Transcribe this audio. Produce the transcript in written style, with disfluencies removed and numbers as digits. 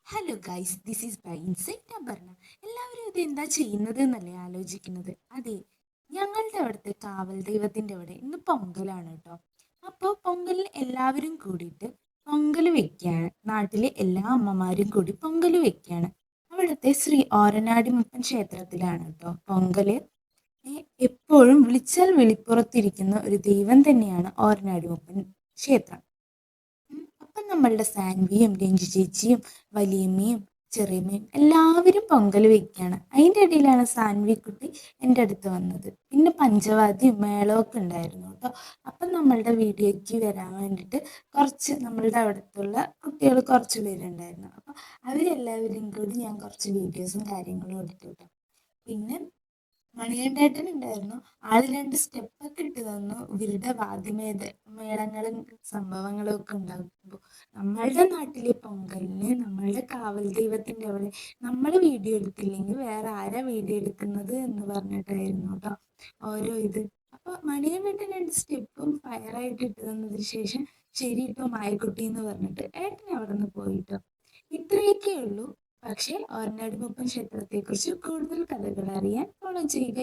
Hello guys, this is by insight Aparna. എല്ലാവരും ഇത് എന്താ ചെയ്യുന്നത് എന്നല്ലേ ആലോചിക്കുന്നത്. അതെ, ഞങ്ങളുടെ അവിടുത്തെ കാവൽ ദൈവത്തിന്റെ അവിടെ ഇന്ന് പൊങ്കലാണ് കേട്ടോ. അപ്പോൾ പൊങ്കലിന് എല്ലാവരും കൂടിയിട്ട് പൊങ്കൽ വെക്കുകയാണ്. നാട്ടിലെ എല്ലാ അമ്മമാരും കൂടി പൊങ്കൽ വെക്കുകയാണ്. അവിടുത്തെ ശ്രീ ഓരനാടി മുപ്പൻ ക്ഷേത്രത്തിലാണ് കേട്ടോ പൊങ്കല്. എപ്പോഴും വിളിച്ചാൽ വെളിപ്പുറത്തിരിക്കുന്ന ഒരു ദൈവം തന്നെയാണ് ഓരനാടി മുപ്പൻ ക്ഷേത്രം. അപ്പം നമ്മളുടെ സാൻവിയും രഞ്ജു ചേച്ചിയും വലിയമ്മയും ചെറിയമ്മയും എല്ലാവരും പൊങ്കൽ വെക്കുകയാണ്. അതിൻ്റെ ഇടയിലാണ് സാൻവി കുട്ടി എൻ്റെ അടുത്ത് വന്നത്. പിന്നെ പഞ്ചവാദ്യവും മേളമൊക്കെ ഉണ്ടായിരുന്നു കേട്ടോ. അപ്പം നമ്മളുടെ വീഡിയോയ്ക്ക് വരാൻ വേണ്ടിയിട്ട് കുറച്ച് നമ്മളുടെ അവിടുത്തുള്ള കുട്ടികൾ കുറച്ച് പേരുണ്ടായിരുന്നു. അപ്പം അവരെല്ലാവരും കൂടി ഞാൻ കുറച്ച് വീഡിയോസും കാര്യങ്ങളും എടുത്തു കേട്ടോ. പിന്നെ മണികണ്ഠേട്ടൻ ഉണ്ടായിരുന്നു. ആള് 2 സ്റ്റെപ്പൊക്കെ ഇട്ട് തന്നു. ഇവരുടെ മേളങ്ങളും സംഭവങ്ങളും ഒക്കെ ഉണ്ടാകുമ്പോൾ നമ്മളുടെ നാട്ടിലെ പൊങ്കലിന് നമ്മളുടെ കാവൽ ദൈവത്തിന്റെ അവിടെ നമ്മൾ വീഡിയോ എടുത്തില്ലെങ്കിൽ വേറെ ആരാ വീഡിയോ എടുക്കുന്നത് എന്ന് പറഞ്ഞിട്ടായിരുന്നു കേട്ടോ ഓരോ ഇത്. അപ്പൊ മണികണ്ഠേട്ടൻ 2 സ്റ്റെപ്പും ഫയറായിട്ട് ഇട്ട് തന്നതിന് ശേഷം ശരി ഇട്ടോ മായക്കുട്ടി എന്ന് പറഞ്ഞിട്ട് ഏട്ടൻ അവിടെ നിന്ന് പോയിട്ടോ. ഇത്രയൊക്കെ ഉള്ളൂ. പക്ഷേ ഓർനാട് മുപ്പൻ ക്ഷേത്രത്തെക്കുറിച്ച് കൂടുതൽ കഥകൾ അറിയാൻ ഫോളോ ചെയ്യുക.